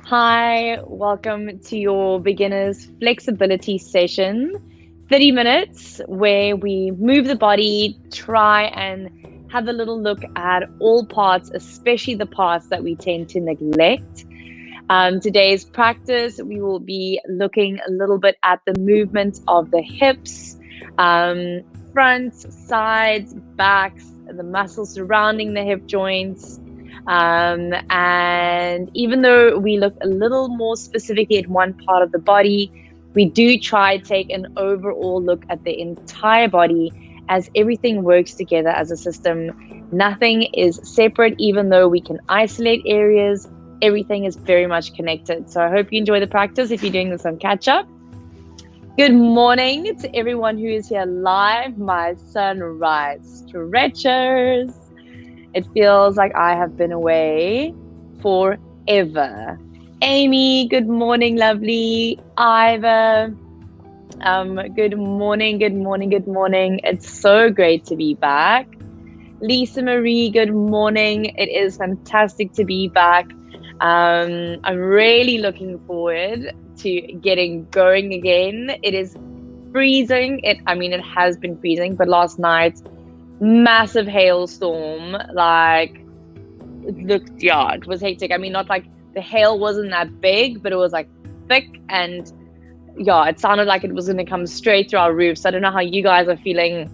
Hi, welcome to your beginner's flexibility session. 30 minutes where we move the body, try and have a little look at all parts, especially the parts that we tend to neglect. Today's practice, we will be looking a little bit at the movement of the hips, fronts, sides, backs, the muscles surrounding the hip joints. And even though we look a little more specifically at one part of the body, we do try to take an overall look at the entire body as everything works together as a system. Nothing is separate, even though we can isolate areas. Everything is very much connected. So I hope you enjoy the practice if you're doing this on catch up. Good morning to everyone who is here live, my sunrise stretchers. It feels like I have been away forever. Amy, good morning, lovely. Iva, good morning. It's so great to be back. Lisa Marie, good morning. It is fantastic to be back. I'm really looking forward to getting going again. It is freezing. It has been freezing, but last night, massive hailstorm. It was hectic. Not like the hail wasn't that big, but it was like thick, and it sounded like it was going to come straight through our roof. So I don't know how you guys are feeling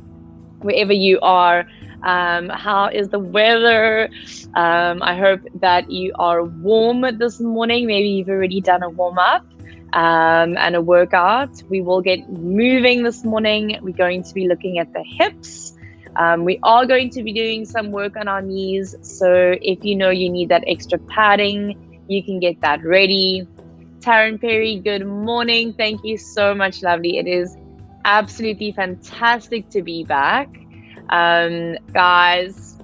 wherever you are. How is the weather? I hope that you are warm this morning. Maybe you've already done a warm-up and a workout. We will get moving this morning. We're going to be looking at the hips. We are going to be doing some work on our knees. So if you know you need that extra padding, you can get that ready. Taryn Perry, good morning. Thank you so much, lovely. It is absolutely fantastic to be back. Guys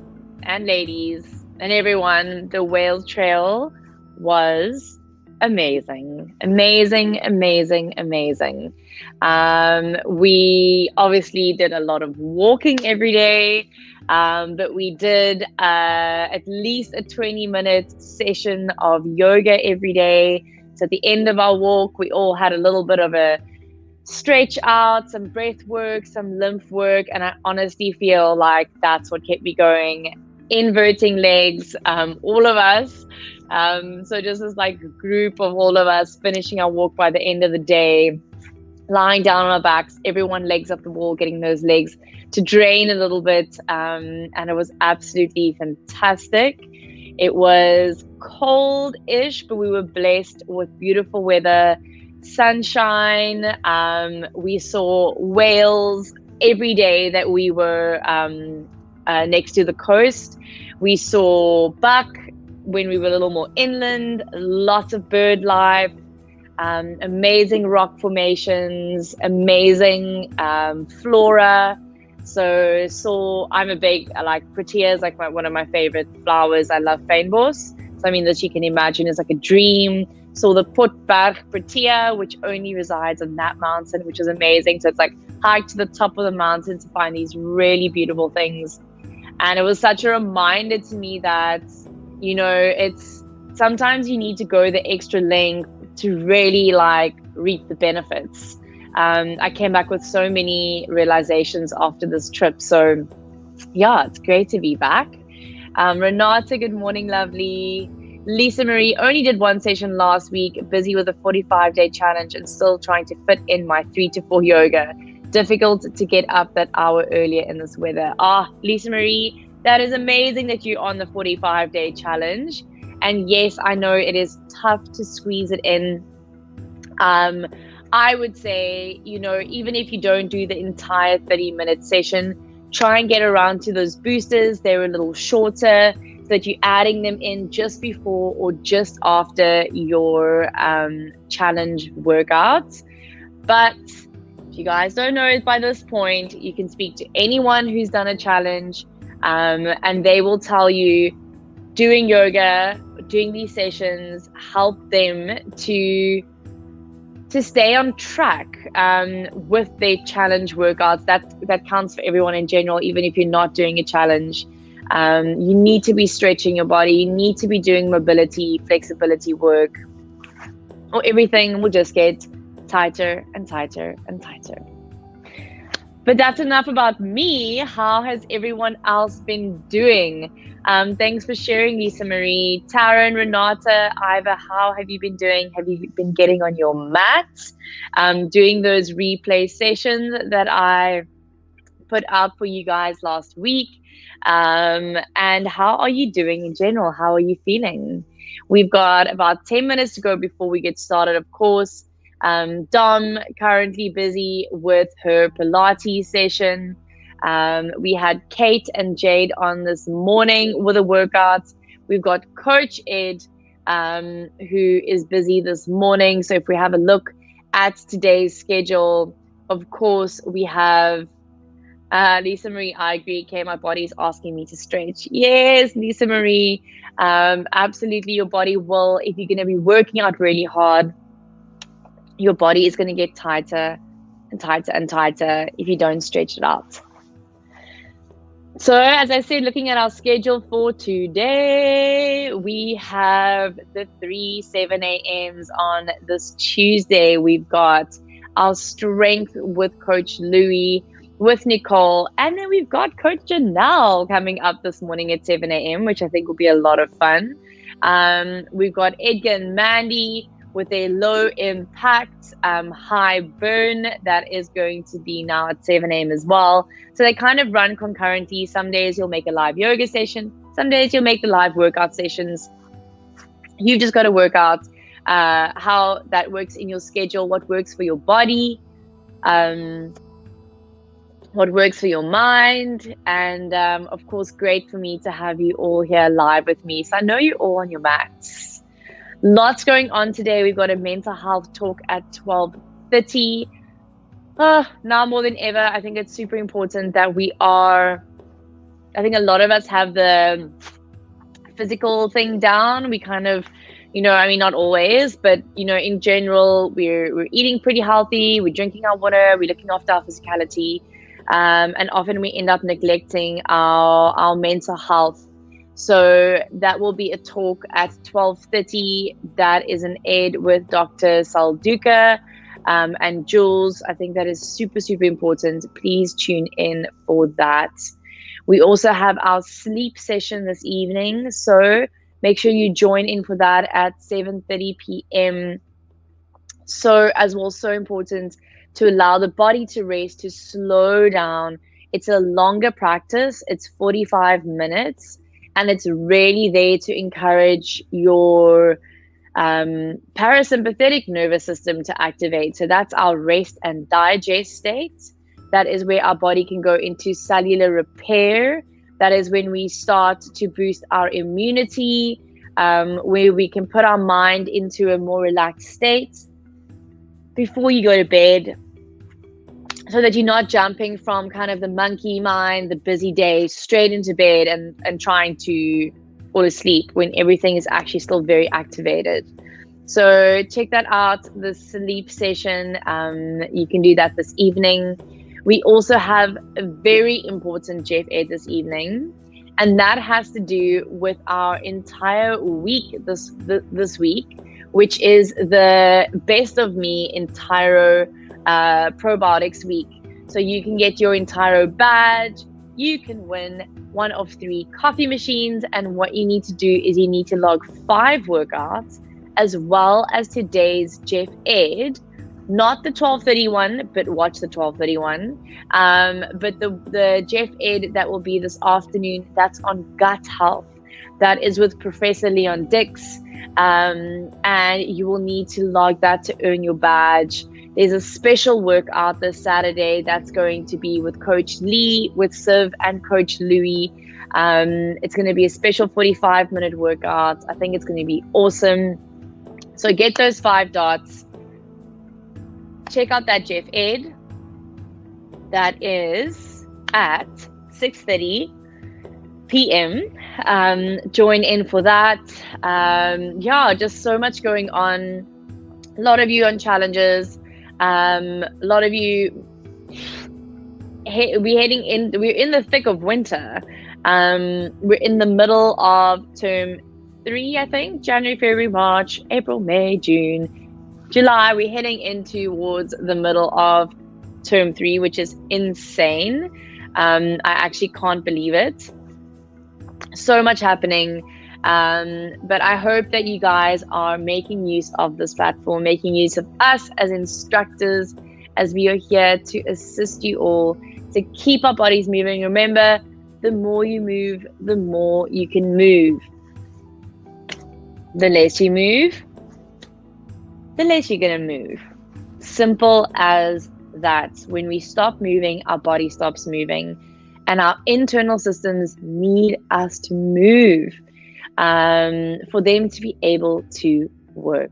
and ladies and everyone, the whale trail was amazing. We obviously did a lot of walking every day, but we did at least a 20-minute session of yoga every day. So at the end of our walk, we all had a little bit of a stretch out, some breath work, some lymph work, and I honestly feel like that's what kept me going. Inverting legs, all of us. So just this group of all of us finishing our walk by the end of the day, lying down on our backs, everyone legs up the wall, getting those legs to drain a little bit, and it was absolutely fantastic. It was cold-ish, but we were blessed with beautiful weather, sunshine. We saw whales every day that we were next to the coast. We saw buck when we were a little more inland, lots of bird life, amazing rock formations, amazing flora. So I'm a big, I like proteas, one of my favorite flowers. I love fynbos. So that you can imagine is like a dream. Saw the Potberg protea, which only resides on that mountain, which is amazing. So it's hike to the top of the mountain to find these really beautiful things. And it was such a reminder to me that, it's sometimes you need to go the extra length to really reap the benefits. I came back with so many realizations after this trip. So it's great to be back. Renata, good morning, lovely. Lisa Marie, only did one session last week, busy with a 45-day challenge and still trying to fit in my 3 to 4 yoga. Difficult to get up that hour earlier in this weather. Lisa Marie, that is amazing that you're on the 45-day challenge. And yes, I know it is tough to squeeze it in. I would say, even if you don't do the entire 30-minute session, try and get around to those boosters. They're a little shorter, so that you're adding them in just before or just after your challenge workouts. But if you guys don't know it by this point, you can speak to anyone who's done a challenge, and they will tell you doing yoga, doing these sessions, help them to stay on track with their challenge workouts. That counts for everyone in general, even if you're not doing a challenge. You need to be stretching your body. You need to be doing mobility, flexibility work. or everything will just get tighter and tighter and tighter. But that's enough about me. How has everyone else been doing? Thanks for sharing, Lisa Marie. Taryn, Renata, Iva, how have you been doing? Have you been getting on your mat? Doing those replay sessions that I put out for you guys last week? And how are you doing in general? How are you feeling? We've got about 10 minutes to go before we get started, of course. Dom currently busy with her Pilates session. We had Kate and Jade on this morning with a workout. We've got Coach Ed, who is busy this morning. So if we have a look at today's schedule, of course, we have Lisa Marie, I agree. Okay, my body's asking me to stretch. Yes, Lisa Marie, absolutely. Your body will, if you're going to be working out really hard, your body is going to get tighter and tighter and tighter if you don't stretch it out. So as I said, looking at our schedule for today, we have the 7 a.m.s on this Tuesday. We've got our strength with Coach Louis, with Nicole, and then we've got Coach Janelle coming up this morning at 7 a.m., which I think will be a lot of fun. We've got Edgar and Mandy with a low impact, high burn that is going to be now at 7 a.m. as well. So they kind of run concurrently. Some days you'll make a live yoga session. Some days you'll make the live workout sessions. You've just got to work out how that works in your schedule, what works for your body, what works for your mind. And of course, great for me to have you all here live with me. So I know you're all on your mats. Lots going on today. We've got a mental health talk at 12:30. Now more than ever, I think it's super important that I think a lot of us have the physical thing down. We kind of, not always, but, in general, we're eating pretty healthy. We're drinking our water. We're looking after our physicality. And often we end up neglecting our mental health. So that will be a talk at 12:30. That is an ed with Dr. Salduka and Jules. I think that is super, super important. Please tune in for that. We also have our sleep session this evening. So make sure you join in for that at 7:30 p.m. So as well, so important to allow the body to rest, to slow down. It's a longer practice. It's 45 minutes. And it's really there to encourage your parasympathetic nervous system to activate. So that's our rest and digest state. That is where our body can go into cellular repair. That is when we start to boost our immunity, where we can put our mind into a more relaxed state before you go to bed, so that you're not jumping from kind of the monkey mind, the busy day, straight into bed and trying to fall asleep when everything is actually still very activated. So check that out, the sleep session. You can do that this evening. We also have a very important Jeff Ed this evening, and that has to do with our entire week this week, which is the Best of Me Entyro probiotics week. So you can get your Entyro badge. You can win one of 3 coffee machines, and what you need to do is you need to log 5 workouts as well as today's Jeff Ed, not the 12:31, but watch the 12:31. But the Jeff Ed that will be this afternoon, that's on gut health. That is with Professor Leon Dix, and you will need to log that to earn your badge. There's a special workout this Saturday that's going to be with Coach Lee, with Siv, and Coach Louis. It's going to be a special 45-minute workout. I think it's going to be awesome. So get those 5 dots. Check out that Jeff Ed. That is at 6:30 p.m. Join in for that. Just so much going on. A lot of you on challenges. A lot of you, we're in the thick of winter. We're in the middle of term 3, I think. January, February, March, April, May, June, July, we're heading in towards the middle of term 3, which is insane. I actually can't believe it. So much happening. But I hope that you guys are making use of this platform, making use of us as instructors, as we are here to assist you all to keep our bodies moving. Remember, the more you move, the more you can move. The less you move, the less you're going to move. Simple as that. When we stop moving, our body stops moving. And our internal systems need us to move for them to be able to work.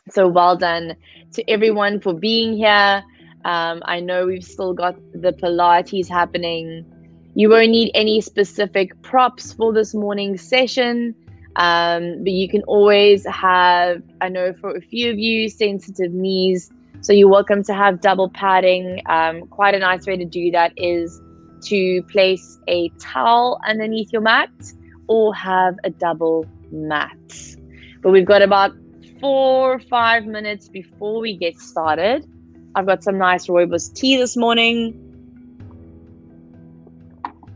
So well done to everyone for being here. I know we've still got the Pilates happening. You won't need any specific props for this morning's session, but you can always have, I know for a few of you, sensitive knees. So you're welcome to have double padding. Quite a nice way to do that is to place a towel underneath your mat or have a double mat. But we've got about 4 or 5 minutes before we get started. I've got some nice rooibos tea this morning.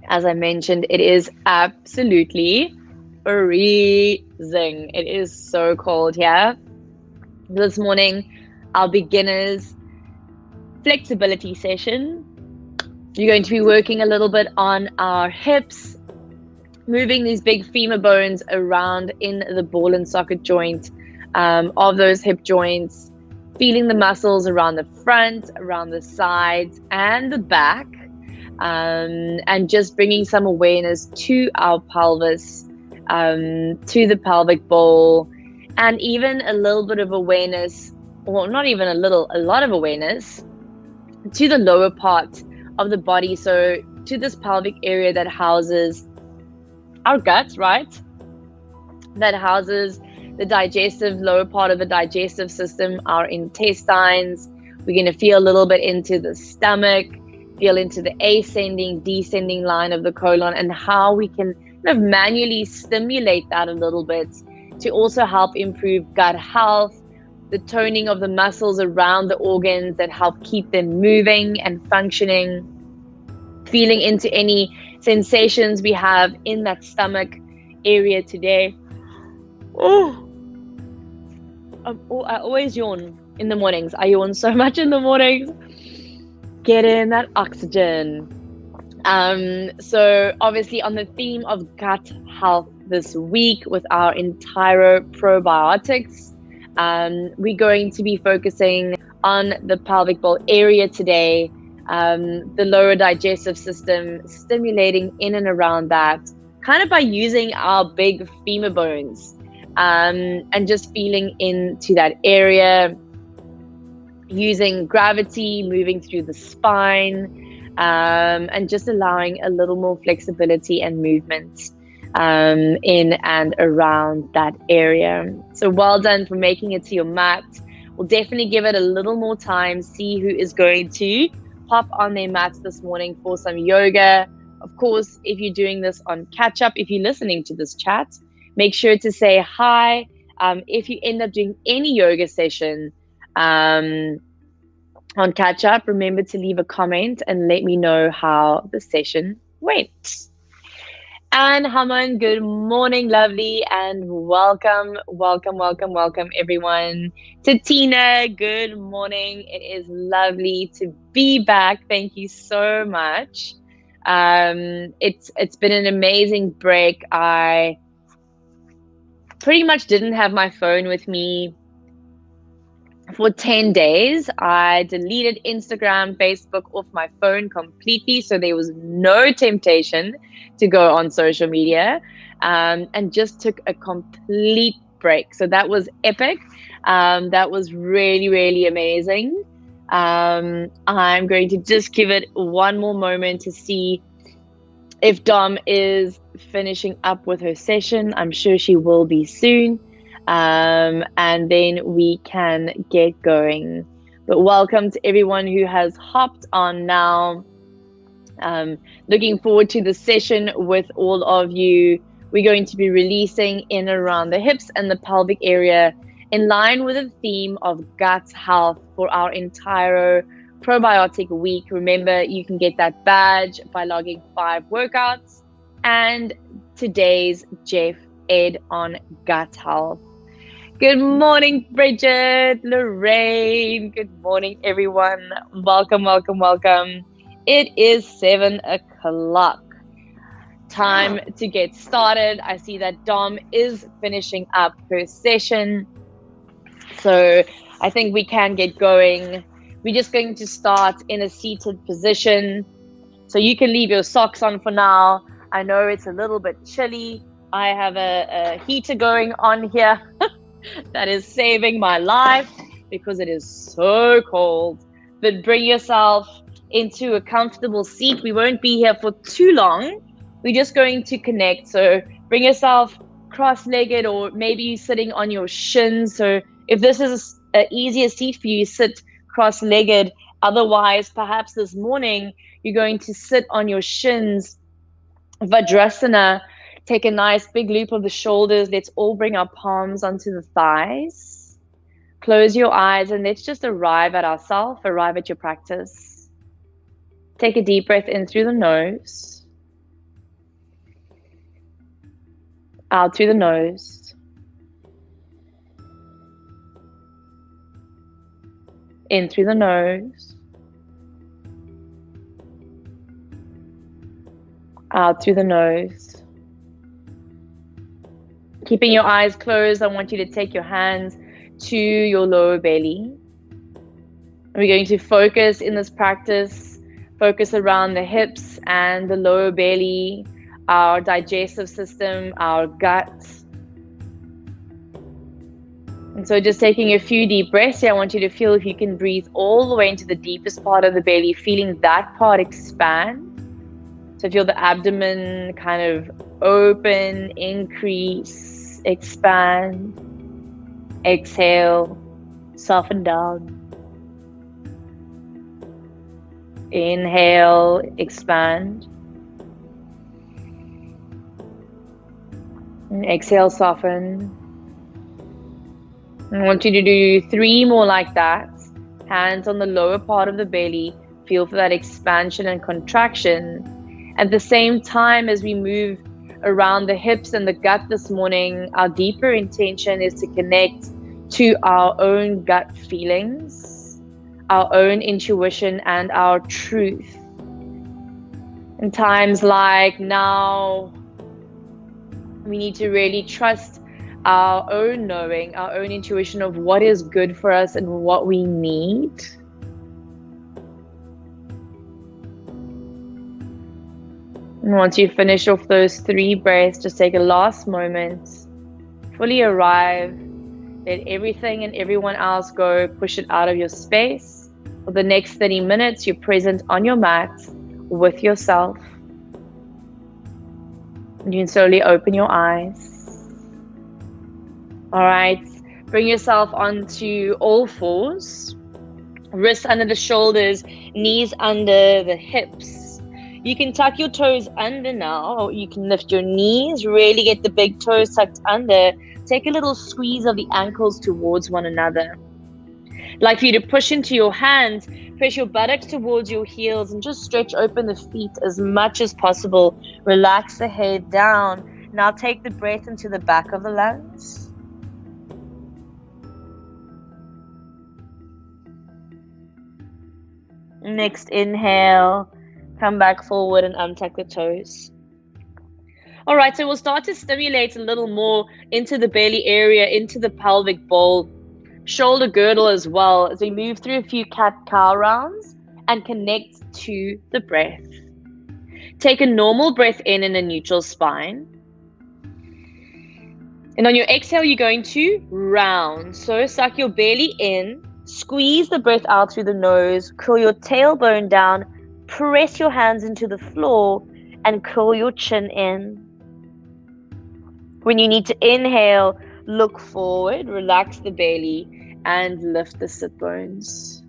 As I mentioned, it is absolutely freezing. It is so cold here. This morning, our beginners flexibility session. You're going to be working a little bit on our hips, moving these big femur bones around in the ball and socket joint of those hip joints, feeling the muscles around the front, around the sides and the back, and just bringing some awareness to our pelvis, to the pelvic bowl, and even a little bit of awareness, or not even a little, a lot of awareness to the lower part of the body. So to this pelvic area that houses our gut, right? That houses the digestive, lower part of the digestive system, our intestines. We're going to feel a little bit into the stomach, feel into the ascending, descending line of the colon, and how we can kind of manually stimulate that a little bit to also help improve gut health, the toning of the muscles around the organs that help keep them moving and functioning, feeling into any sensations we have in that stomach area today. I always yawn in the mornings. I yawn so much in the mornings. Get in that oxygen. So obviously on the theme of gut health this week with our Entiro probiotics, we're going to be focusing on the pelvic bowl area today, the lower digestive system, stimulating in and around that, kind of by using our big femur bones, and just feeling into that area, using gravity, moving through the spine, and just allowing a little more flexibility and movement in and around that area. So well done for making it to your mat. We'll definitely give it a little more time, see who is going to pop on their mats this morning for some yoga. Of course, if you're doing this on catch up, if you're listening to this chat, make sure to say hi. If you end up doing any yoga session on catch up, remember to leave a comment and let me know how the session went. And Haman, good morning, lovely, and welcome everyone. To Tina, good morning. It is lovely to be back. Thank you so much. It's been an amazing break. I pretty much didn't have my phone with me for 10 days. I deleted Instagram, Facebook off my phone completely, so there was no temptation to go on social media, and just took a complete break. So that was epic. That was really, really amazing. I'm going to just give it one more moment to see if Dom is finishing up with her session. I'm sure she will be soon. And then we can get going. But welcome to everyone who has hopped on now. Looking forward to the session with all of you. We're going to be releasing in around the hips and the pelvic area In line with the theme of gut health for our entire probiotic week. Remember, you can get that badge by logging 5 workouts and today's Jeff Ed on gut health. Good morning, Bridget, Lorraine. Good morning, everyone. Welcome, welcome, welcome. It is 7 o'clock. Time to get started. I see that Dom is finishing up her session. So I think we can get going. We're just going to start in a seated position. So you can leave your socks on for now. I know it's a little bit chilly. I have a heater going on here that is saving my life because it is so cold. But bring yourself into a comfortable seat. We won't be here for too long. We're just going to connect. So bring yourself cross-legged, or maybe you're sitting on your shins. So if this is an easier seat for you, sit cross-legged. Otherwise, perhaps this morning, you're going to sit on your shins, Vajrasana. Take a nice big loop of the shoulders. Let's all bring our palms onto the thighs. Close your eyes and let's just arrive at ourselves, arrive at your practice. Take a deep breath in through the nose. Out through the nose. In through the nose. Out through the nose. Keeping your eyes closed, I want you to take your hands to your lower belly. We're going to focus in this practice, focus around the hips and the lower belly, our digestive system, our gut. And so just taking a few deep breaths here, I want you to feel if you can breathe all the way into the deepest part of the belly, feeling that part expand. So feel the abdomen kind of open, increase, expand. Exhale, soften down. Inhale, expand. And exhale, soften. I want you to do 3 more like that. Hands on the lower part of the belly. Feel for that expansion and contraction. At the same time, as we move around the hips and the gut this morning, our deeper intention is to connect to our own gut feelings, our own intuition, and our truth. In times like now, we need to really trust our own knowing, our own intuition of what is good for us and what we need. And once you finish off those 3 breaths, just take a last moment, fully arrive, let everything and everyone else go, push it out of your space. For the next 30 minutes, you're present on your mat with yourself. You can slowly open your eyes. All right, bring yourself onto all fours, wrists under the shoulders, knees under the hips. You can tuck your toes under now, or you can lift your knees, really get the big toes tucked under. Take a little squeeze of the ankles towards one another. I'd like for you to push into your hands, press your buttocks towards your heels, and just stretch open the feet as much as possible. Relax the head down. Now take the breath into the back of the lungs. Next inhale, come back forward and untuck the toes. All right, so we'll start to stimulate a little more into the belly area, into the pelvic bowl, shoulder girdle as well, as we move through a few cat-cow rounds and connect to the breath. Take a normal breath in a neutral spine. And on your exhale, you're going to round. So suck your belly in, squeeze the breath out through the nose, curl your tailbone down, press your hands into the floor, and curl your chin in. When you need to inhale, look forward, relax the belly, and lift the sit bones.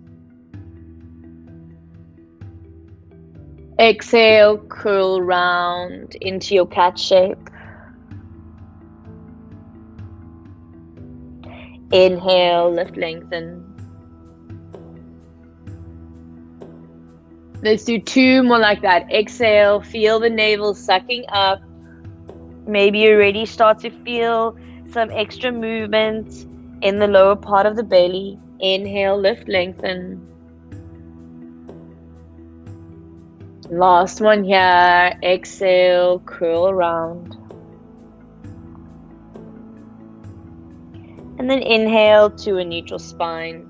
Exhale, curl round into your cat shape. Inhale, lift, lengthen. Let's do 2 more like that. Exhale, feel the navel sucking up. Maybe you already start to feel some extra movement in the lower part of the belly. Inhale, lift, lengthen. Last one here. Exhale, curl around. And then inhale to a neutral spine.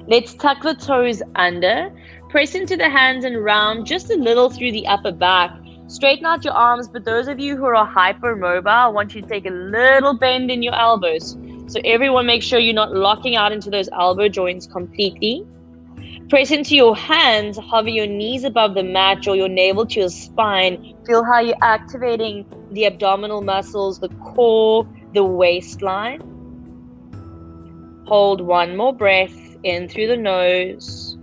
Let's tuck the toes under. Press into the hands and round just a little through the upper back. Straighten out your arms, but those of you who are hypermobile, I want you to take a little bend in your elbows. So everyone make sure you're not locking out into those elbow joints completely. Press into your hands, hover your knees above the mat, draw your navel to your spine. Feel how you're activating the abdominal muscles, the core, the waistline. Hold 1 more breath in through the nose.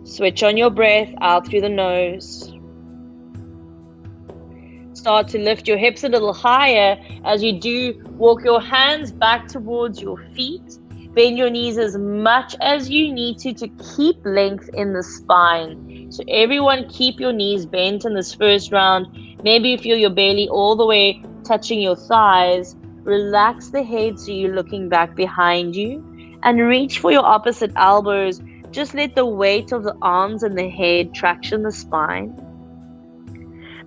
Switch on your breath out through the nose. Start to lift your hips a little higher. As you do, walk your hands back towards your feet. Bend your knees as much as you need to keep length in the spine. So everyone keep your knees bent in this first round. Maybe you feel your belly all the way touching your thighs. Relax the head so you're looking back behind you. And reach for your opposite elbows. Just let the weight of the arms and the head traction the spine.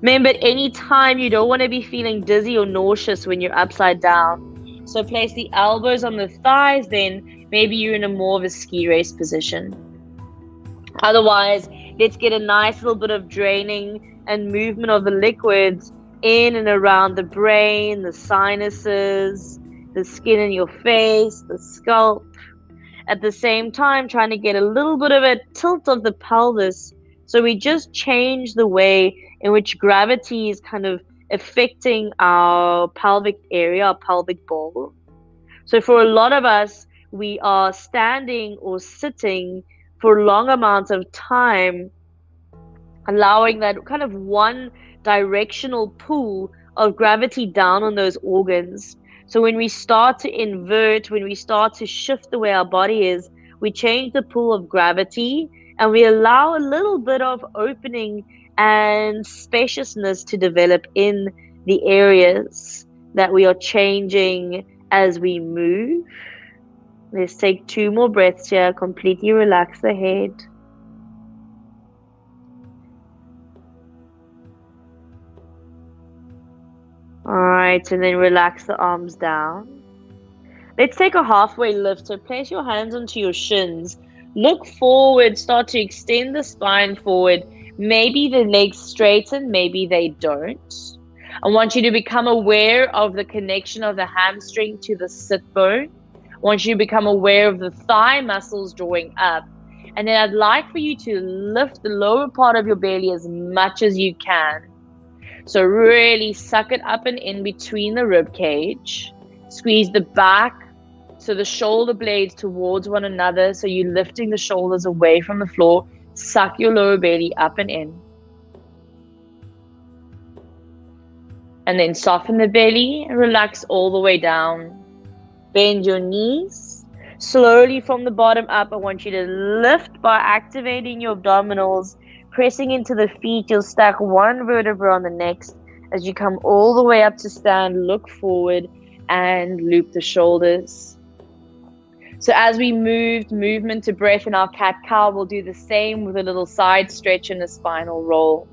Remember, at any time you don't want to be feeling dizzy or nauseous when you're upside down. So place the elbows on the thighs, then maybe you're in a more of a ski race position. Otherwise, let's get a nice little bit of draining and movement of the liquids in and around the brain, the sinuses, the skin in your face, the scalp. At the same time, trying to get a little bit of a tilt of the pelvis. So we just change the way in which gravity is kind of affecting our pelvic area, our pelvic bowl. So for a lot of us, we are standing or sitting for long amounts of time, allowing that kind of one directional pull of gravity down on those organs. So when we start to invert, when we start to shift the way our body is, we change the pull of gravity and we allow a little bit of opening and spaciousness to develop in the areas that we are changing as we move. Let's take 2 more breaths here. Completely relax the head. Alright, and then relax the arms down. Let's take a halfway lift. So place your hands onto your shins. Look forward, start to extend the spine forward. Maybe the legs straighten, maybe they don't. I want you to become aware of the connection of the hamstring to the sit bone. I want you to become aware of the thigh muscles drawing up. And then I'd like for you to lift the lower part of your belly as much as you can. So really suck it up and in between the rib cage. Squeeze the back, so the shoulder blades towards one another. So you're lifting the shoulders away from the floor. Suck your lower belly up and in. And then soften the belly and relax all the way down. Bend your knees. Slowly from the bottom up, I want you to lift by activating your abdominals. Pressing into the feet, you'll stack one vertebra on the next. As you come all the way up to stand, look forward and loop the shoulders. So as we movement to breath in our cat-cow, we'll do the same with a little side stretch and a spinal roll.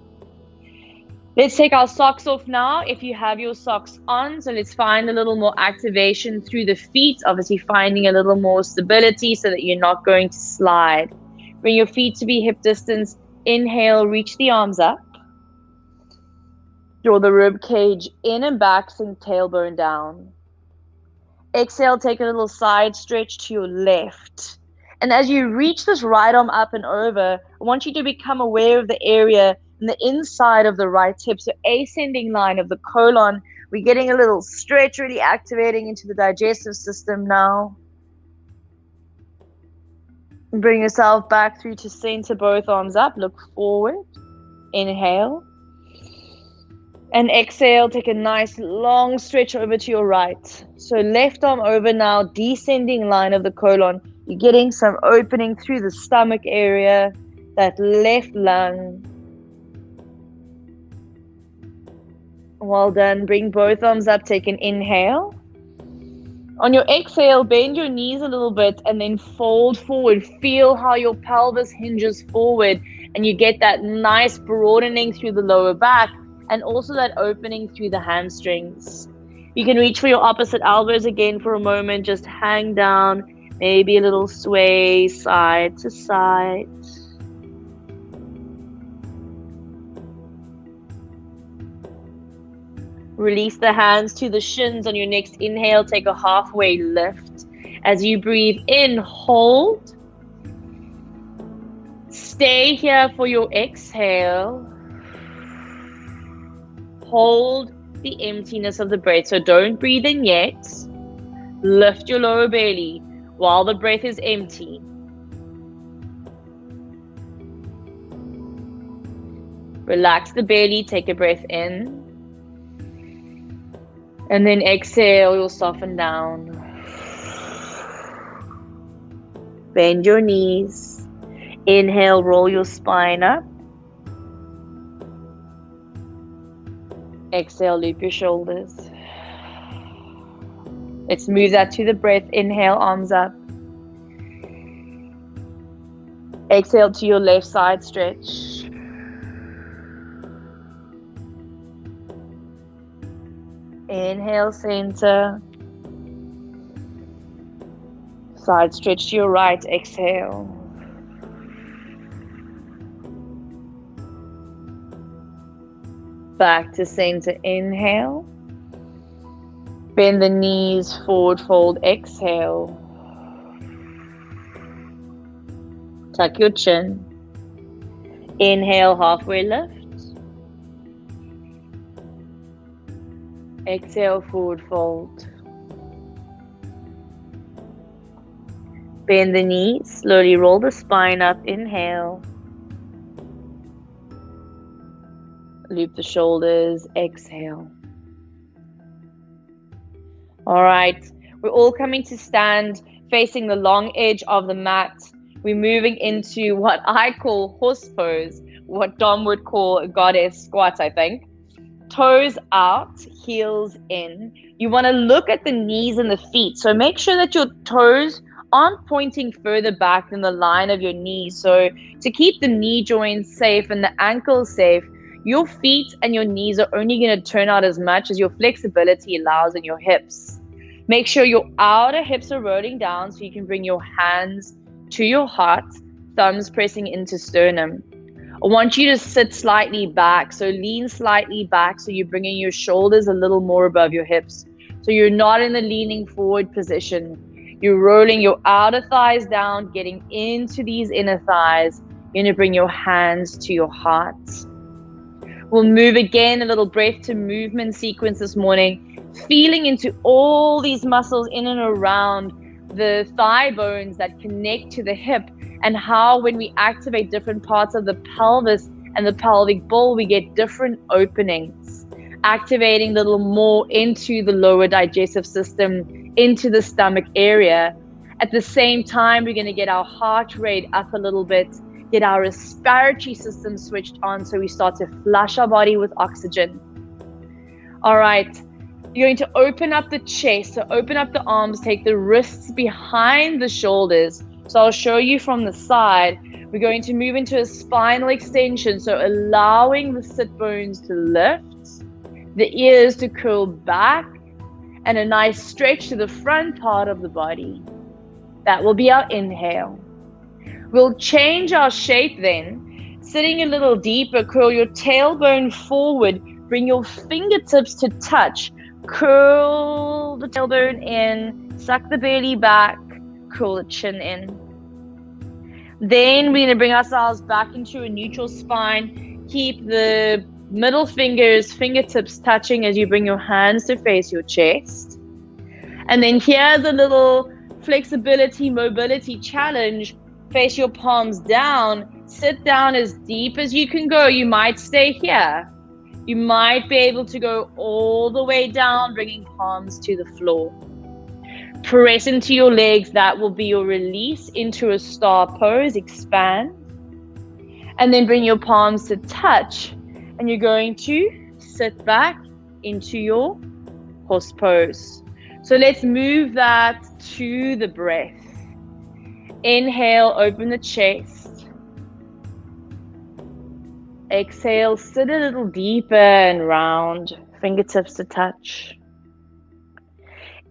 Let's take our socks off now, if you have your socks on. So let's find a little more activation through the feet, obviously finding a little more stability so that you're not going to slide. Bring your feet to be hip distance. Inhale, reach the arms up. Draw the rib cage in and back, sink tailbone down. Exhale, take a little side stretch to your left. And as you reach this right arm up and over, I want you to become aware of the area in the inside of the right hip. So ascending line of the colon. We're getting a little stretch, really activating into the digestive system now. Bring yourself back through to center, both arms up. Look forward. Inhale. And exhale, take a nice long stretch over to your right. So left arm over now, descending line of the colon. You're getting some opening through the stomach area, that left lung. Well done. Bring both arms up, take an inhale. On your exhale, bend your knees a little bit and then fold forward. Feel how your pelvis hinges forward and you get that nice broadening through the lower back and also that opening through the hamstrings. You can reach for your opposite elbows again for a moment. Just hang down, maybe a little sway side to side. Release the hands to the shins on your next inhale. Take a halfway lift. As you breathe in, hold. Stay here for your exhale. Hold the emptiness of the breath. So don't breathe in yet. Lift your lower belly while the breath is empty. Relax the belly. Take a breath in. And then exhale, you'll soften down. Bend your knees. Inhale, roll your spine up. Exhale, loop your shoulders. Let's move that to the breath. Inhale, arms up. Exhale to your left side stretch. Inhale, center. Side stretch to your right. Exhale. Back to center. Inhale. Bend the knees, forward fold. Exhale. Tuck your chin. Inhale, halfway lift. Exhale, forward fold. Bend the knees, slowly roll the spine up. Inhale. Loop the shoulders. Exhale. All right, we're all coming to stand facing the long edge of the mat. We're moving into what I call horse pose, what Dom would call a goddess squat, I think. Toes out, heels in. You want to look at the knees and the feet. So make sure that your toes aren't pointing further back than the line of your knees. So to keep the knee joints safe and the ankles safe, your feet and your knees are only going to turn out as much as your flexibility allows in your hips. Make sure your outer hips are rolling down so you can bring your hands to your heart, thumbs pressing into sternum. I want you to sit slightly back, so lean slightly back so you're bringing your shoulders a little more above your hips. So you're not in the leaning forward position. You're rolling your outer thighs down, getting into these inner thighs. You're going to bring your hands to your heart. We'll move again, a little breath to movement sequence this morning, feeling into all these muscles in and around the thigh bones that connect to the hip, and how when we activate different parts of the pelvis and the pelvic bowl, we get different openings, activating a little more into the lower digestive system, into the stomach area. At the same time, we're going to get our heart rate up a little bit, get our respiratory system switched on so we start to flush our body with oxygen. All right, you're going to open up the chest, so open up the arms, take the wrists behind the shoulders. So I'll show you from the side. We're going to move into a spinal extension, so allowing the sit bones to lift, the ears to curl back, and a nice stretch to the front part of the body. That will be our inhale. We'll change our shape then, sitting a little deeper. Curl your tailbone forward, bring your fingertips to touch, curl the tailbone in, suck the belly back, curl the chin in. Then we're going to bring ourselves back into a neutral spine. Keep the middle fingers, fingertips touching as you bring your hands to face your chest. And then here's a little flexibility, mobility challenge. Face your palms down. Sit down as deep as you can go. You might stay here. You might be able to go all the way down, bringing palms to the floor. Press into your legs. That will be your release into a star pose. Expand. And then bring your palms to touch. And you're going to sit back into your horse pose. So let's move that to the breath. Inhale, open the chest. Exhale, sit a little deeper and round, fingertips to touch.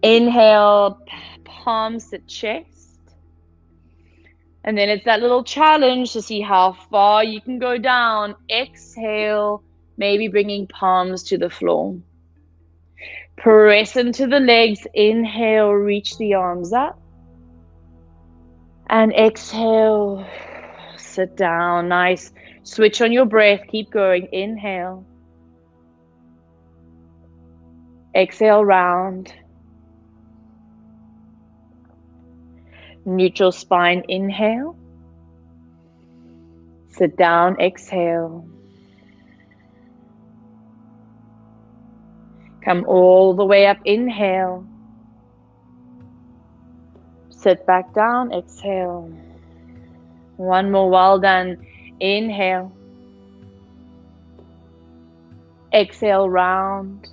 Inhale, palms to chest. And then it's that little challenge to see how far you can go down. Exhale, maybe bringing palms to the floor. Press into the legs. Inhale, reach the arms up. And exhale, sit down. Nice. Switch on your breath. Keep going. Inhale. Exhale, round. Neutral spine. Inhale. Sit down. Exhale. Come all the way up. Inhale. Sit back down. Exhale. One more. Well done. Inhale. Exhale, round.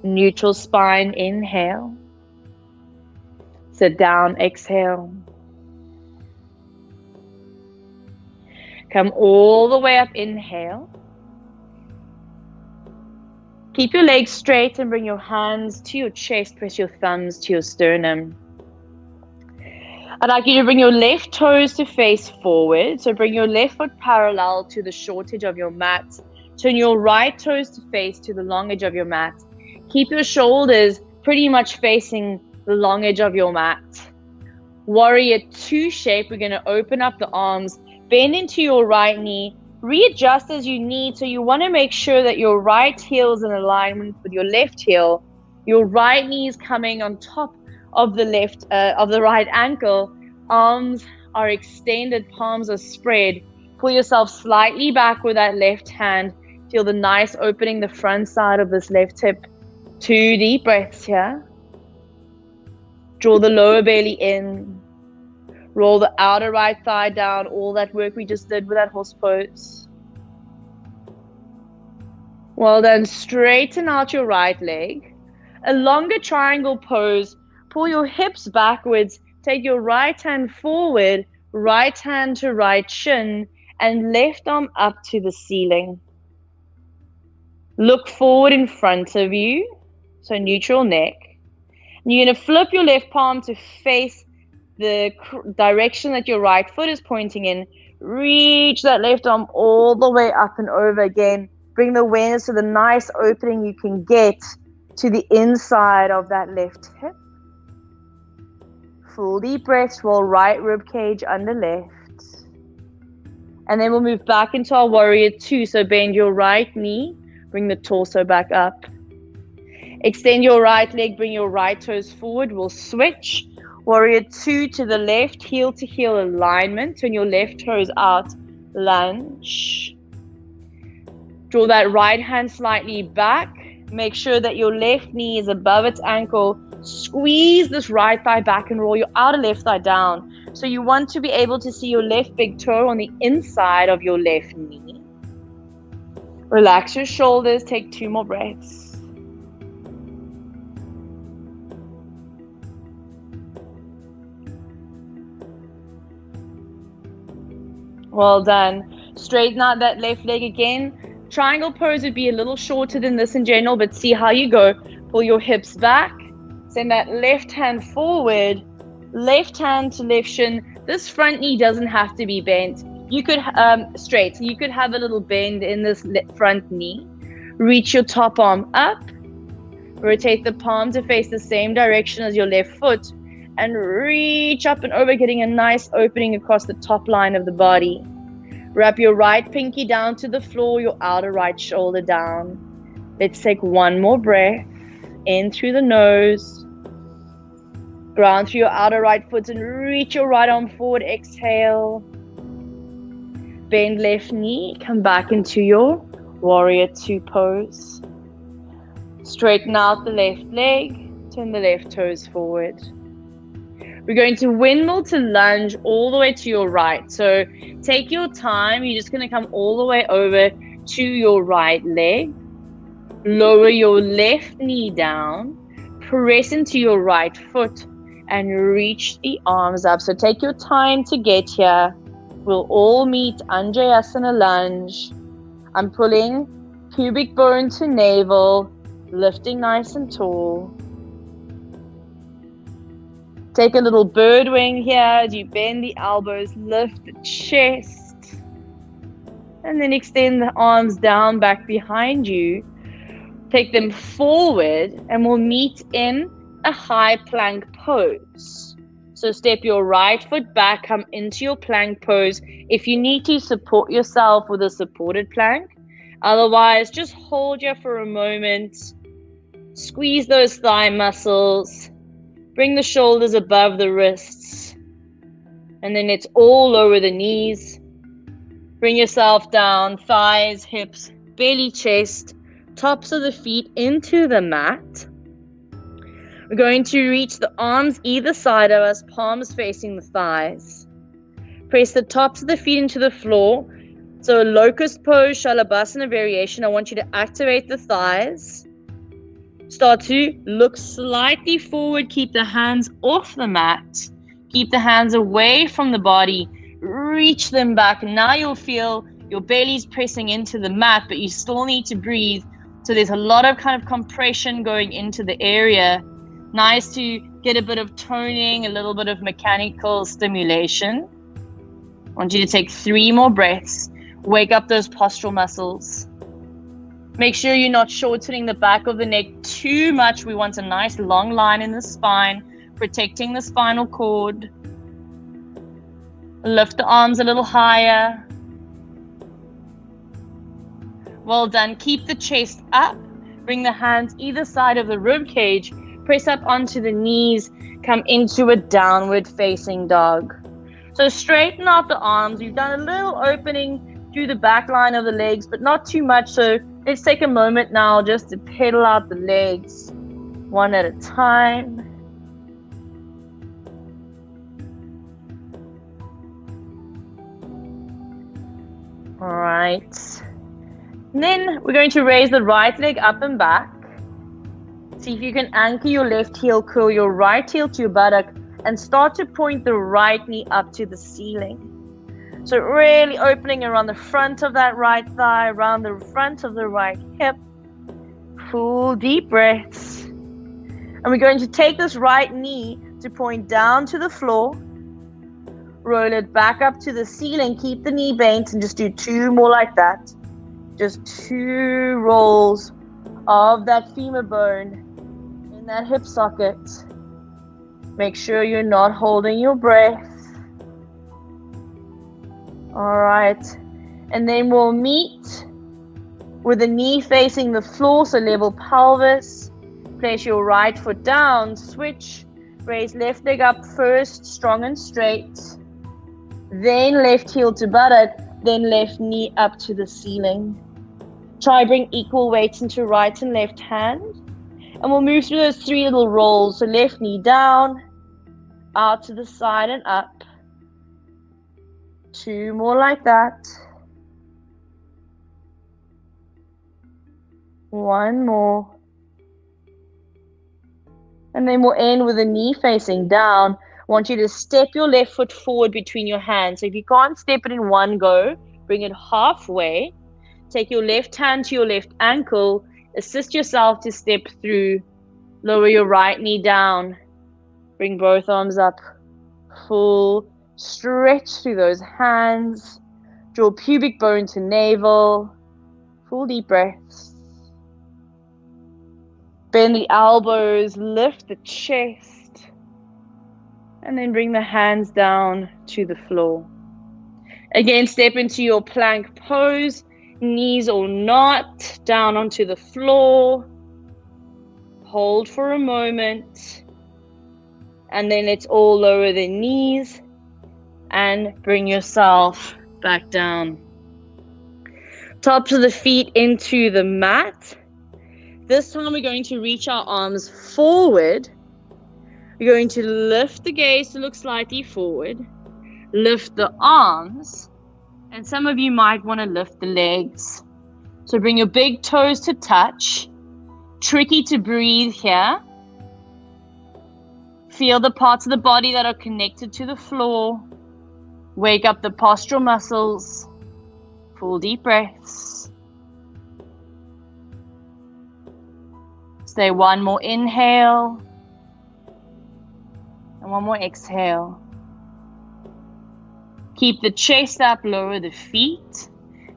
Neutral spine. Inhale. Sit down. Exhale. Come all the way up. Inhale. Keep your legs straight and bring your hands to your chest. Press your thumbs to your sternum. I'd like you to bring your left toes to face forward. So bring your left foot parallel to the short edge of your mat. Turn your right toes to face to the long edge of your mat. Keep your shoulders pretty much facing the long edge of your mat. Warrior two shape. We're going to open up the arms. Bend into your right knee. Readjust as you need. So you want to make sure that your right heel is in alignment with your left heel. Your right knee is coming on top of the right ankle. Arms are extended, palms are spread. Pull yourself slightly back with that left hand. Feel the nice opening the front side of this left hip. 2 deep breaths here. Draw the lower belly in. Roll the outer right thigh down. All that work we just did with that horse pose. Well done. Straighten out your right leg. A longer triangle pose. Pull your hips backwards. Take your right hand forward. Right hand to right shin. And left arm up to the ceiling. Look forward in front of you. So neutral neck. And you're going to flip your left palm to face the direction that your right foot is pointing in. Reach that left arm all the way up and over again. Bring the awareness to the nice opening you can get to the inside of that left hip. Full deep breaths. Roll right rib cage under left. And then we'll move back into our warrior two. So bend your right knee. Bring the torso back up. Extend your right leg. Bring your right toes forward. We'll switch. Warrior two to the left, heel to heel alignment. Turn your left toes out. Lunge. Draw that right hand slightly back. Make sure that your left knee is above its ankle. Squeeze this right thigh back and roll your outer left thigh down. So you want to be able to see your left big toe on the inside of your left knee. Relax your shoulders. Take 2 more breaths. Well done. Straighten out that left leg again. Triangle pose would be a little shorter than this in general, but see how you go. Pull your hips back. Send that left hand forward. Left hand to left shin. This front knee doesn't have to be bent. You could straight. You could have a little bend in this front knee. Reach your top arm up. Rotate the palm to face the same direction as your left foot. And reach up and over, getting a nice opening across the top line of the body. Wrap your right pinky down to the floor, your outer right shoulder down. Let's take 1 more breath. In through the nose. Ground through your outer right foot and reach your right arm forward. Exhale. Bend left knee, come back into your warrior two pose. Straighten out the left leg, turn the left toes forward. We're going to windmill to lunge all the way to your right. So take your time. You're just going to come all the way over to your right leg. Lower your left knee down. Press into your right foot and reach the arms up. So take your time to get here. We'll all meet Anjayasana lunge. I'm pulling pubic bone to navel, lifting nice and tall. Take a little bird wing here as you bend the elbows, lift the chest, and then extend the arms down back behind you. Take them forward and we'll meet in a high plank pose. So step your right foot back, come into your plank pose. If you need to, support yourself with a supported plank. Otherwise, just hold here for a moment. Squeeze those thigh muscles. Bring the shoulders above the wrists. And then it's all lower the knees. Bring yourself down, thighs, hips, belly, chest, tops of the feet into the mat. We're going to reach the arms either side of us, palms facing the thighs. Press the tops of the feet into the floor. So a locust pose, Shalabhasana variation. I want you to activate the thighs. Start to look slightly forward. Keep the hands off the mat. Keep the hands away from the body. Reach them back. Now you'll feel your belly's pressing into the mat, but you still need to breathe. So there's a lot of kind of compression going into the area. Nice to get a bit of toning, a little bit of mechanical stimulation. I want you to take 3 more breaths. Wake up those postural muscles. Make sure you're not shortening the back of the neck too much. We want a nice long line in the spine, protecting the spinal cord. Lift the arms a little higher. Well done. Keep the chest up. Bring the hands either side of the rib cage. Press up onto the knees. Come into a downward facing dog. So straighten out the arms. We've done a little opening through the back line of the legs, but not too much. So let's take a moment now just to pedal out the legs one at a time. All right. And then we're going to raise the right leg up and back. See if you can anchor your left heel, curl your right heel to your buttock, and start to point the right knee up to the ceiling. So really opening around the front of that right thigh, around the front of the right hip. Full deep breaths. And we're going to take this right knee to point down to the floor. Roll it back up to the ceiling. Keep the knee bent and just do 2 more like that. Just 2 rolls of that femur bone in that hip socket. Make sure you're not holding your breath. All right, and then we'll meet with the knee facing the floor, so level pelvis. Place your right foot down, switch, raise left leg up first, strong and straight. Then left heel to buttock, then left knee up to the ceiling. Try bring equal weight into right and left hand. And we'll move through those 3 little rolls. So left knee down, out to the side and up. 2 more like that. 1 more. And then we'll end with the knee facing down. I want you to step your left foot forward between your hands. So if you can't step it in one go, bring it halfway. Take your left hand to your left ankle. Assist yourself to step through. Lower your right knee down. Bring both arms up. Full stretch through those hands. Draw pubic bone to navel. Full deep breaths. Bend the elbows, lift the chest. And then bring the hands down to the floor. Again, step into your plank pose. Knees or not, down onto the floor. Hold for a moment. And then let's all lower the knees and bring yourself back down. Tops of the feet into the mat. This time we're going to reach our arms forward. We're going to lift the gaze to look slightly forward. Lift the arms. And some of you might want to lift the legs. So bring your big toes to touch. Tricky to breathe here. Feel the parts of the body that are connected to the floor. Wake up the postural muscles. Full deep breaths. Stay one more inhale. And one more exhale. Keep the chest up, lower the feet.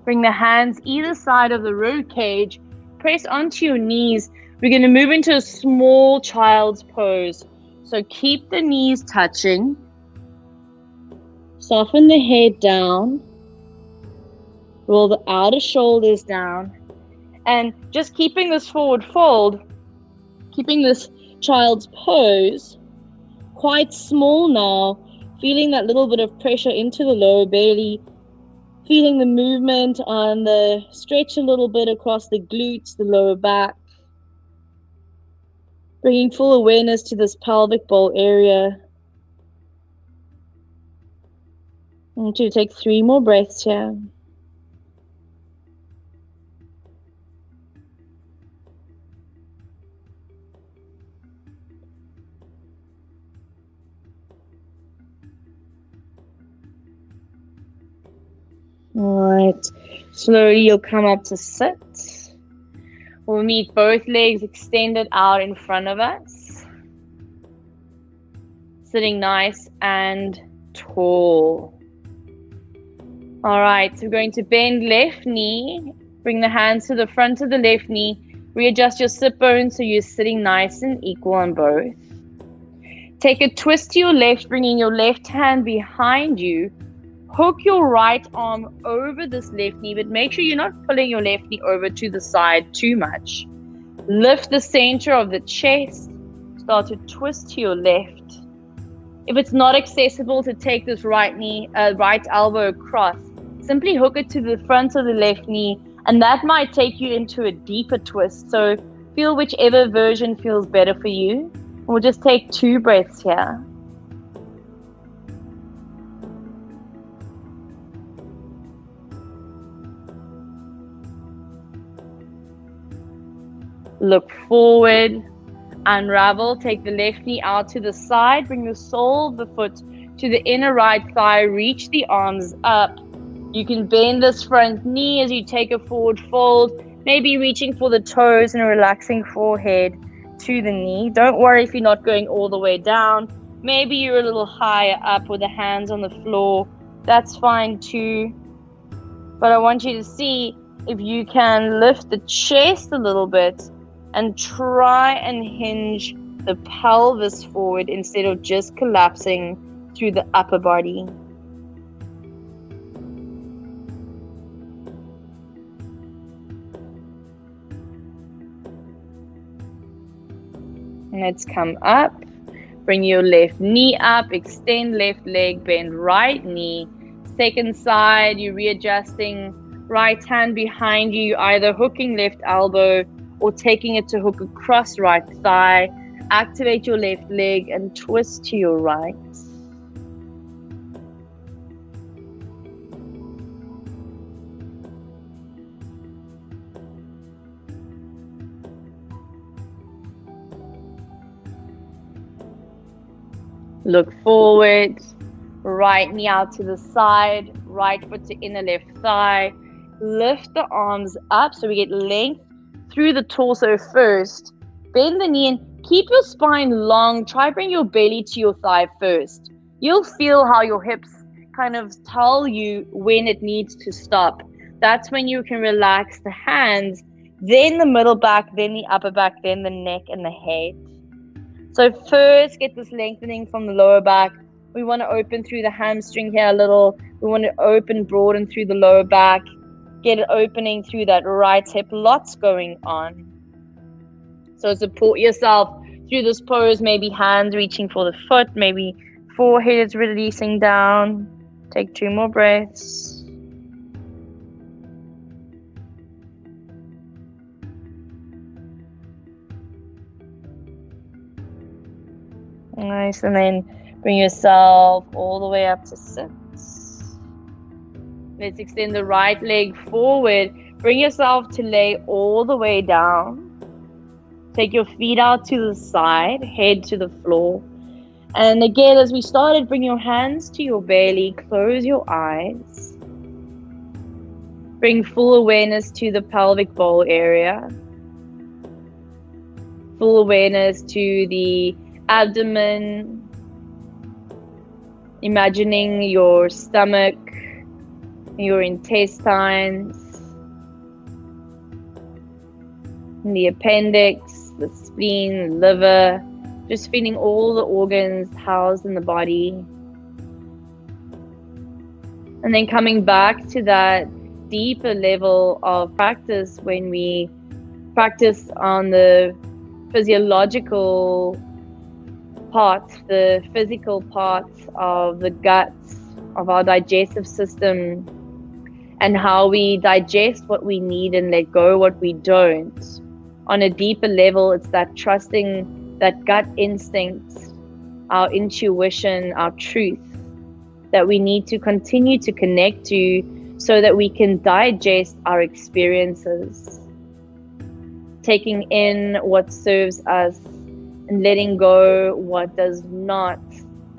Bring the hands either side of the rib cage. Press onto your knees. We're going to move into a small child's pose. So keep the knees touching. Soften the head down. Roll the outer shoulders down. And just keeping this forward fold, keeping this child's pose quite small now, feeling that little bit of pressure into the lower belly, feeling the movement on the stretch a little bit across the glutes, the lower back, bringing full awareness to this pelvic bowl area. I want you to take 3 more breaths here. Alright, slowly you'll come up to sit. We'll meet both legs extended out in front of us. Sitting nice and tall. Alright, so we're going to bend left knee. Bring the hands to the front of the left knee. Readjust your sit bones so you're sitting nice and equal on both. Take a twist to your left, bringing your left hand behind you. Hook your right arm over this left knee, but make sure you're not pulling your left knee over to the side too much. Lift the center of the chest. Start to twist to your left. If it's not accessible to take this right elbow across, simply hook it to the front of the left knee, and that might take you into a deeper twist. So feel whichever version feels better for you. We'll just take 2 breaths here. Look forward, unravel, take the left knee out to the side, bring the sole of the foot to the inner right thigh, reach the arms up. You can bend this front knee as you take a forward fold, maybe reaching for the toes and a relaxing forehead to the knee. Don't worry if you're not going all the way down. Maybe you're a little higher up with the hands on the floor. That's fine too. But I want you to see if you can lift the chest a little bit and try and hinge the pelvis forward instead of just collapsing through the upper body. And let's come up. Bring your left knee up, extend left leg, bend right knee. Second side, you're readjusting. Right hand behind you, either hooking left elbow or taking it to hook across right thigh. Activate your left leg and twist to your right. Look forward, right knee out to the side, right foot to inner left thigh. Lift the arms up so we get length through the torso first. Bend the knee and keep your spine long. Try bring your belly to your thigh first. You'll feel how your hips kind of tell you when it needs to stop. That's when you can relax the hands, then the middle back, then the upper back, then the neck and the head. So first get this lengthening from the lower back. We want to open through the hamstring here a little. We want to open, broaden through the lower back. Get it opening through that right hip. Lots going on. So support yourself through this pose. Maybe hands reaching for the foot. Maybe forehead is releasing down. Take 2 more breaths. Nice. And then bring yourself all the way up to sit. Let's extend the right leg forward. Bring yourself to lay all the way down. Take your feet out to the side, head to the floor. And again, as we started, bring your hands to your belly, close your eyes. Bring full awareness to the pelvic bowl area. Full awareness to the abdomen. Imagining your stomach, your intestines, the appendix, the spleen, the liver, just feeling all the organs housed in the body. And then coming back to that deeper level of practice when we practice on the physiological part, the physical part of the gut, of our digestive system, and how we digest what we need and let go what we don't. On a deeper level, it's that trusting that gut instinct, our intuition, our truth, that we need to continue to connect to so that we can digest our experiences, taking in what serves us and letting go what does not,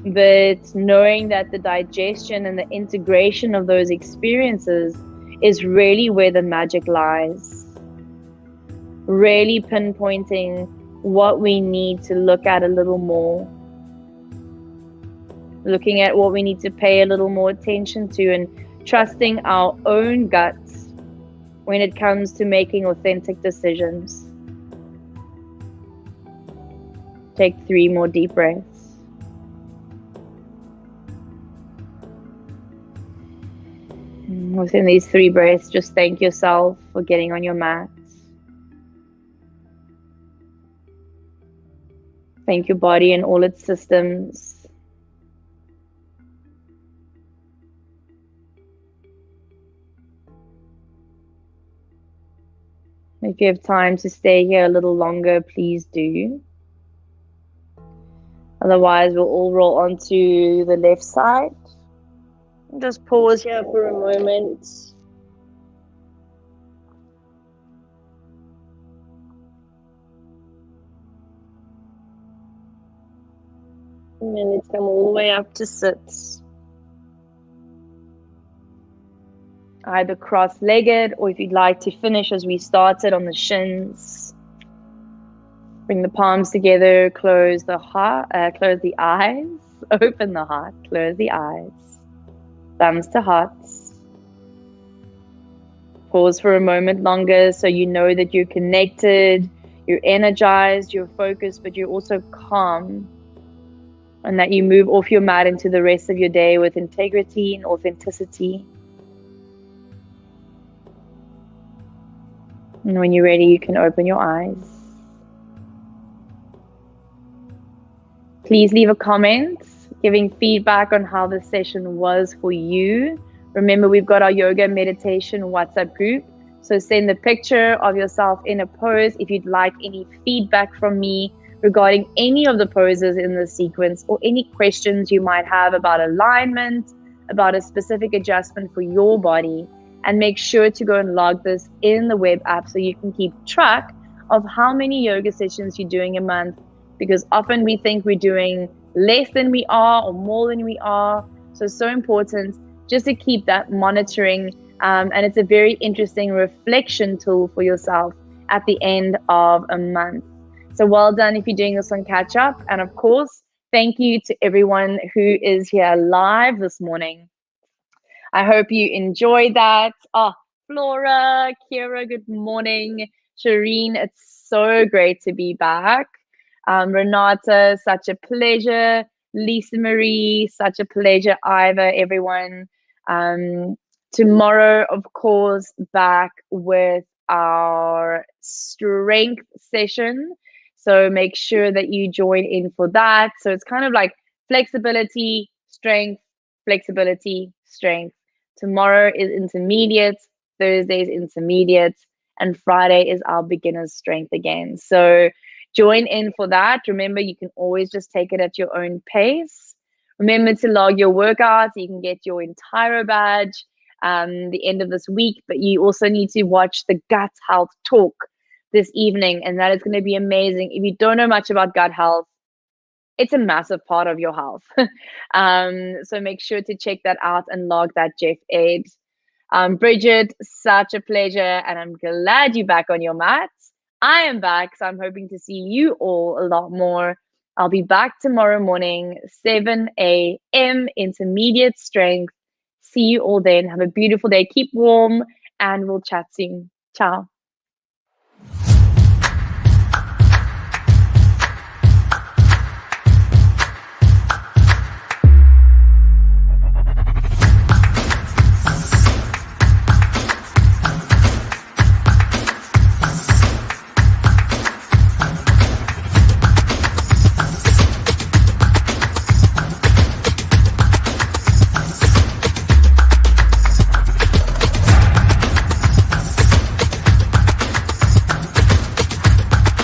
but knowing that the digestion and the integration of those experiences is really where the magic lies. Really pinpointing what we need to look at a little more, looking at what we need to pay a little more attention to, and trusting our own guts when it comes to making authentic decisions. Take 3 more deep breaths. Within these 3 breaths, just thank yourself for getting on your mat. Thank your body and all its systems. If you have time to stay here a little longer, please do. Otherwise, we'll all roll onto the left side. Just pause here for a moment. And then let's come all the way up to sit. Either cross-legged, or if you'd like to finish as we started on the shins. Bring the palms together, close the heart, close the eyes, open the heart, close the eyes. Thumbs to hearts. Pause for a moment longer so you know that you're connected, you're energized, you're focused, but you're also calm. And that you move off your mat into the rest of your day with integrity and authenticity. And when you're ready, you can open your eyes. Please leave a comment giving feedback on how the session was for you. Remember, we've got our yoga meditation WhatsApp group. So send a picture of yourself in a pose if you'd like any feedback from me regarding any of the poses in the sequence, or any questions you might have about alignment, about a specific adjustment for your body. And make sure to go and log this in the web app so you can keep track of how many yoga sessions you're doing a month, because often we think we're doing less than we are or more than we are. So it's so important just to keep that monitoring, and it's a very interesting reflection tool for yourself at the end of a month. So well done if you're doing this on catch up. And of course, thank you to everyone who is here live this morning. I hope you enjoyed that. Oh, Flora, Kira, good morning. Shireen, it's so great to be back. Renata, such a pleasure. Lisa Marie, such a pleasure. Iva, everyone. Tomorrow, of course, back with our strength session. So make sure that you join in for that. So it's kind of like flexibility, strength, flexibility, strength. Tomorrow is intermediate, Thursday is intermediate, and Friday is our beginner's strength again. So join in for that. Remember, you can always just take it at your own pace. Remember to log your workouts. You can get your entire badge the end of this week, but you also need to watch the gut health talk this evening, and that is going to be amazing. If you don't know much about gut health, it's a massive part of your health. So make sure to check that out and log that, Jeff Ed. Bridget, such a pleasure, and I'm glad you're back on your mat. I am back, so I'm hoping to see you all a lot more. I'll be back tomorrow morning, 7 a.m. intermediate strength. See you all then. Have a beautiful day. Keep warm, and we'll chat soon. Ciao.